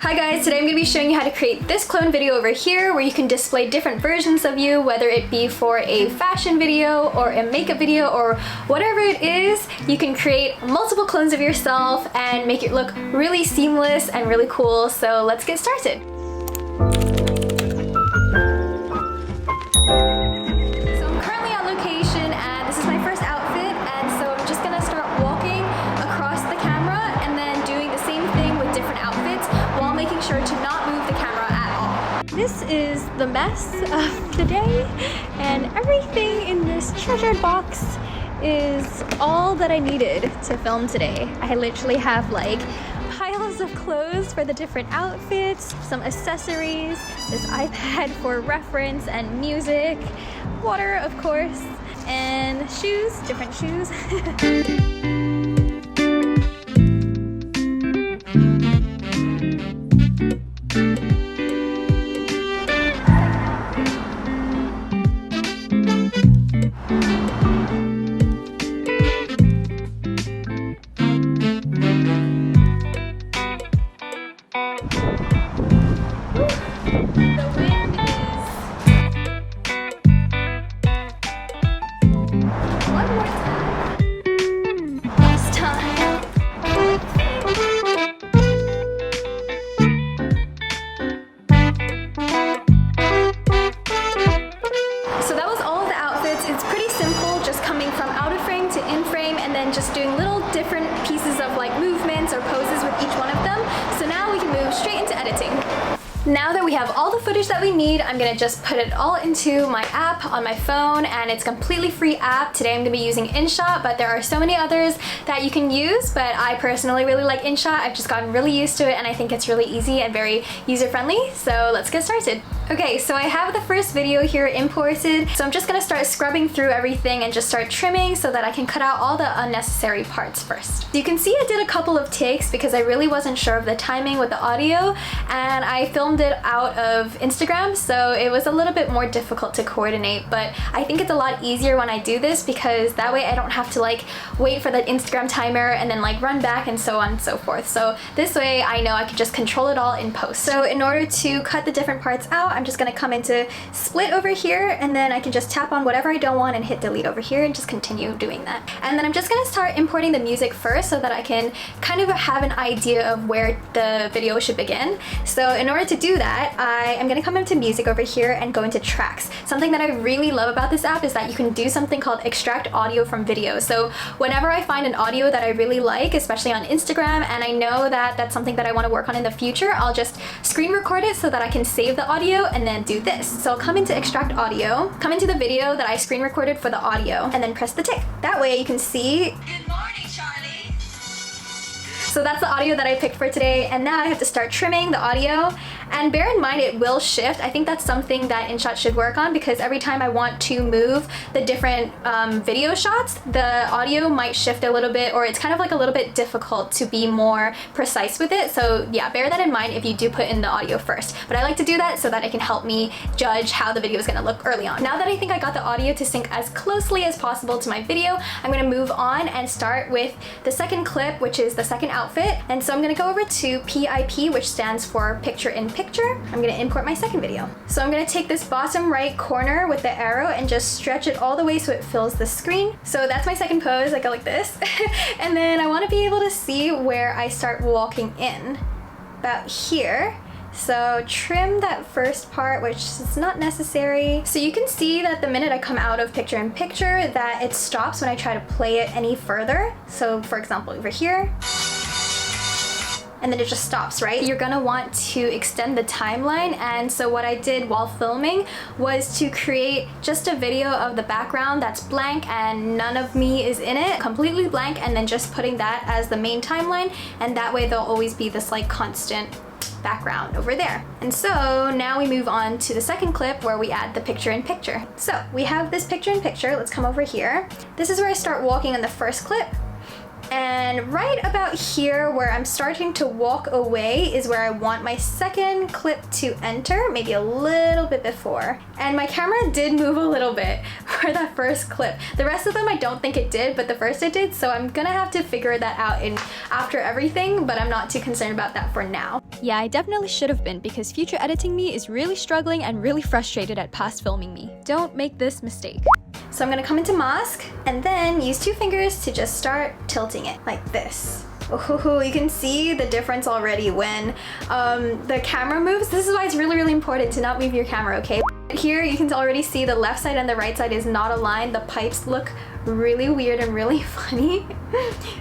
Hi guys, today I'm going to be showing you how to create this clone video over here where you can display different versions of you, whether it be for a fashion video or a makeup video or whatever it is. You can create multiple clones of yourself and make it look really seamless and really cool. So let's get started. So I'm currently on location and this is my first outfit, and so I'm just going to start walking across the camera and then doing the same thing with different outfits while making sure to not move the camera at all. This is the mess of the day, and everything in this treasured box is all that I needed to film today. I literally have like piles of clothes for the different outfits, some accessories, this iPad for reference and music, water of course, and shoes, different shoes. Just doing little different pieces of like movements or poses with each one of them. So now we can move straight into editing. Now that we have all the footage that we need, I'm gonna just put it all into my app on my phone, and it's a completely free app. Today I'm gonna be using InShot, but there are so many others that you can use, but I personally really like InShot. I've just gotten really used to it and I think it's really easy and very user-friendly. So let's get started. Okay, so I have the first video here imported, so I'm just gonna start scrubbing through everything and just start trimming so that I can cut out all the unnecessary parts first. You can see I did a couple of takes because I really wasn't sure of the timing with the audio, and I filmed it out of Instagram, so it was a little bit more difficult to coordinate, but I think it's a lot easier when I do this because that way I don't have to like wait for the Instagram timer and then like run back and so on and so forth. So this way I know I can just control it all in post. So in order to cut the different parts out, I'm just gonna come into split over here, and then I can just tap on whatever I don't want and hit delete over here and just continue doing that. And then I'm just gonna start importing the music first so that I can kind of have an idea of where the video should begin. So in order to do that, I am gonna come into music over here and go into tracks. Something that I really love about this app is that you can do something called extract audio from video. So whenever I find an audio that I really like, especially on Instagram, and I know that that's something that I want to work on in the future, I'll just screen record it so that I can save the audio and then do this. So I'll come into extract audio, come into the video that I screen recorded for the audio, and then press the tick. That way you can see. Good morning, Charlie. So that's the audio that I picked for today, and now I have to start trimming the audio. And bear in mind it will shift. I think that's something that InShot should work on, because every time I want to move the different video shots, the audio might shift a little bit, or it's kind of like a little bit difficult to be more precise with it. So yeah, bear that in mind if you do put in the audio first. But I like to do that so that it can help me judge how the video is gonna look early on. Now that I think I got the audio to sync as closely as possible to my video, I'm gonna move on and start with the second clip, which is the second outfit. And so I'm gonna go over to PIP, which stands for picture in picture. I'm gonna import my second video. So I'm gonna take this bottom right corner with the arrow and just stretch it all the way so it fills the screen. So that's my second pose. I go like this. And then I wanna be able to see where I start walking in. About here. So trim that first part, which is not necessary. So you can see that the minute I come out of picture in picture that it stops when I try to play it any further. So for example, over here. And then it just stops, right? You're gonna want to extend the timeline, and so what I did while filming was to create just a video of the background that's blank and none of me is in it, completely blank, and then just putting that as the main timeline, and that way there'll always be this like constant background over there. And so now we move on to the second clip where we add the picture in picture. So we have this picture in picture. Let's come over here. This is where I start walking in the first clip. And right about here where I'm starting to walk away is where I want my second clip to enter, maybe a little bit before. And my camera did move a little bit for that first clip. The rest of them I don't think it did, but the first it did, so I'm gonna have to figure that out in after everything, but I'm not too concerned about that for now. Yeah, I definitely should have been because future editing me is really struggling and really frustrated at past filming me. Don't make this mistake. So I'm gonna come into mask and then use 2 fingers to just start tilting it like this. Oh, you can see the difference already when the camera moves. This is why it's really important to not move your camera, okay? Here you can already see the left side and the right side is not aligned. The pipes look really weird and really funny.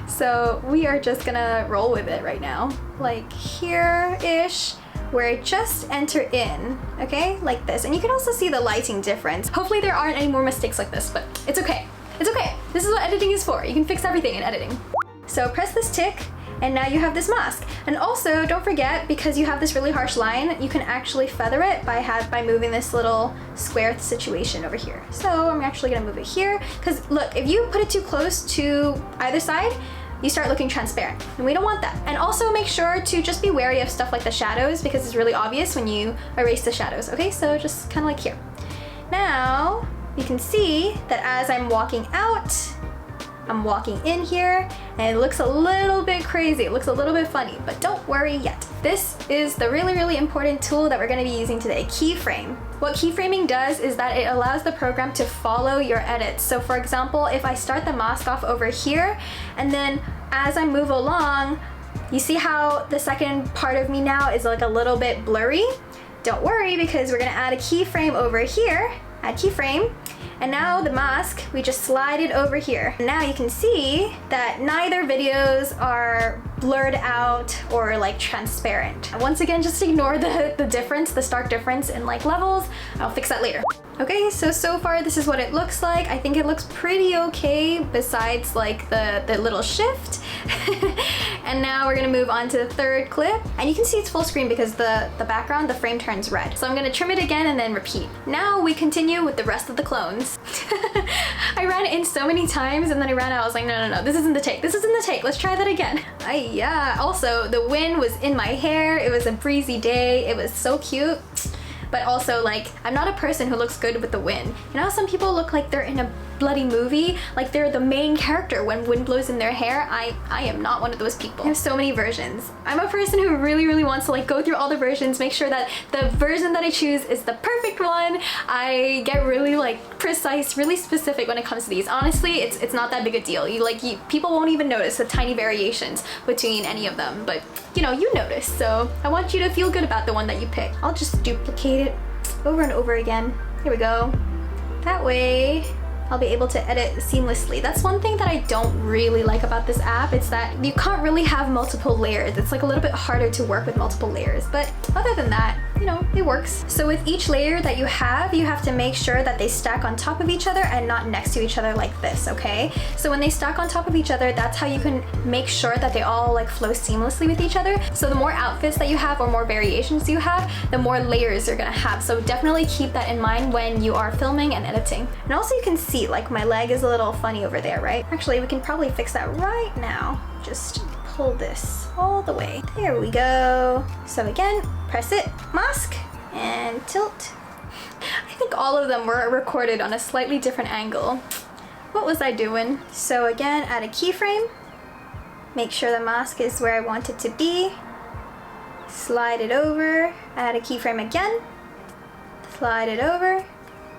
So we are just gonna roll with it right now. Like here-ish, where I just enter in, okay? Like this. And you can also see the lighting difference. Hopefully there aren't any more mistakes like this, but it's okay. It's okay. This is what editing is for. You can fix everything in editing. So press this tick, and now you have this mask. And also, don't forget, because you have this really harsh line, you can actually feather it by moving this little square situation over here. So I'm actually gonna move it here, because look, if you put it too close to either side, you start looking transparent, and we don't want that. And also make sure to just be wary of stuff like the shadows, because it's really obvious when you erase the shadows, okay? So just kind of like here. Now, you can see that as I'm walking out, I'm walking in here, and it looks a little bit crazy. It looks a little bit funny, but don't worry yet. This is the really important tool that we're gonna be using today, Keyframe. What keyframing does is that it allows the program to follow your edits. So for example, if I start the mask off over here, and then as I move along, you see how the second part of me now is like a little bit blurry? Don't worry, because we're gonna add a keyframe over here, add keyframe, and now the mask, we just slide it over here. Now you can see that neither videos are blurred out or like transparent. Once again, just ignore the difference, the stark difference in like levels. I'll fix that later. Okay, so far this is what it looks like. I think it looks pretty okay besides like the little shift. And now we're gonna move on to the third clip. And you can see it's full screen because the background, the frame turns red. So I'm gonna trim it again and then repeat. Now we continue with the rest of the clones. I ran it in so many times and then I ran out. I was like, no, this isn't the take. This isn't the take. Let's try that again. Yeah, also the wind was in my hair. It was a breezy day. It was so cute. But also, like, I'm not a person who looks good with the wind. You know how some people look like they're in a bloody movie? Like they're the main character when wind blows in their hair? I am not one of those people. I have so many versions. I'm a person who really wants to like go through all the versions, make sure that the version that I choose is the perfect one. I get really like precise, really specific when it comes to these. Honestly, it's not that big a deal. People won't even notice the tiny variations between any of them, but you know, you notice. So I want you to feel good about the one that you pick. I'll just duplicate it over and over again. Here we go. That way I'll be able to edit seamlessly. That's one thing that I don't really like about this app. It's that you can't really have multiple layers. It's like a little bit harder to work with multiple layers. But other than that, you know, it works. So with each layer that you have to make sure that they stack on top of each other and not next to each other like this, okay? So when they stack on top of each other, that's how you can make sure that they all like flow seamlessly with each other. So the more outfits that you have or more variations you have, the more layers you're gonna have. So definitely keep that in mind when you are filming and editing. And also you can see like my leg is a little funny over there, right? Actually, we can probably fix that right now. Just pull this all the way. There we go. So again, press it, mask, and tilt. I think all of them were recorded on a slightly different angle. What was I doing? So again, add a keyframe. Make sure the mask is where I want it to be. Slide it over, add a keyframe again. Slide it over,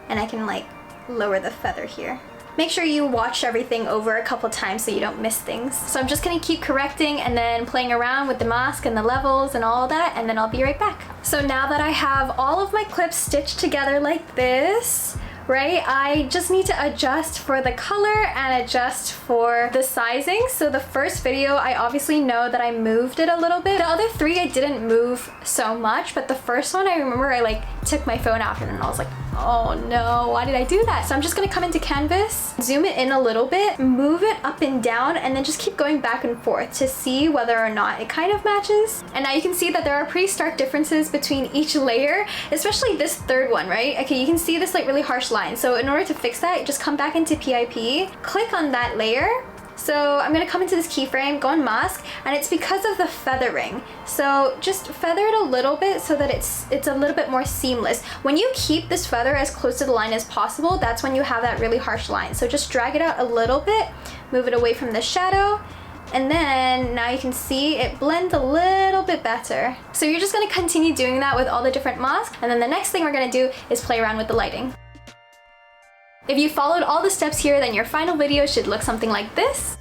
and I can like lower the feather here. Make sure you watch everything over a couple times so you don't miss things. So I'm just gonna keep correcting and then playing around with the mask and the levels and all that, and then I'll be right back. So now that I have all of my clips stitched together like this, right, I just need to adjust for the color and adjust for the sizing. So the first video, I obviously know that I moved it a little bit. The other three, I didn't move so much, but the first one, I remember I like took my phone out and I was like, oh no, why did I do that? So I'm just gonna come into Canvas, zoom it in a little bit, move it up and down, and then just keep going back and forth to see whether or not it kind of matches. And now you can see that there are pretty stark differences between each layer, especially this third one, right? Okay, you can see this like really harsh line. So in order to fix that, just come back into PIP, click on that layer. So I'm gonna come into this keyframe, go on mask, and it's because of the feathering. So just feather it a little bit so that it's a little bit more seamless. When you keep this feather as close to the line as possible, that's when you have that really harsh line. So just drag it out a little bit, move it away from the shadow, And then now you can see it blends a little bit better. So you're just gonna continue doing that with all the different masks. And then the next thing we're gonna do is play around with the lighting. If you followed all the steps here, then your final video should look something like this.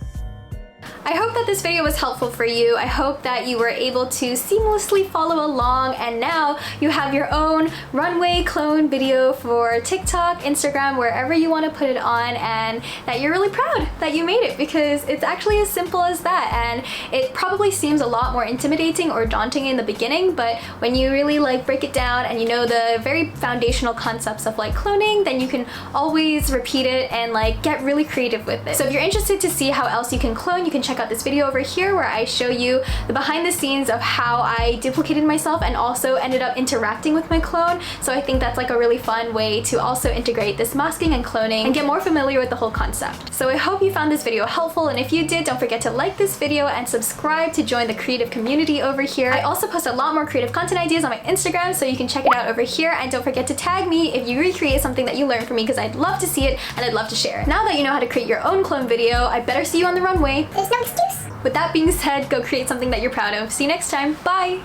I hope that this video was helpful for you. I hope that you were able to seamlessly follow along, and now you have your own runway clone video for TikTok, Instagram, wherever you want to put it on, and that you're really proud that you made it, because it's actually as simple as that. And it probably seems a lot more intimidating or daunting in the beginning, but when you really like break it down and you know the very foundational concepts of like cloning, then you can always repeat it and like get really creative with it. So if you're interested to see how else you can clone, you can check out this video over here where I show you the behind the scenes of how I duplicated myself and also ended up interacting with my clone. So I think that's like a really fun way to also integrate this masking and cloning and get more familiar with the whole concept. So I hope you found this video helpful, and if you did, don't forget to like this video and subscribe to join the creative community over here. I also post a lot more creative content ideas on my Instagram, so you can check it out over here, and don't forget to tag me if you recreate something that you learned from me, because I'd love to see it and I'd love to share it. Now that you know how to create your own clone video, I better see you on the runway. There's no excuse. With that being said, go create something that you're proud of. See you next time. Bye!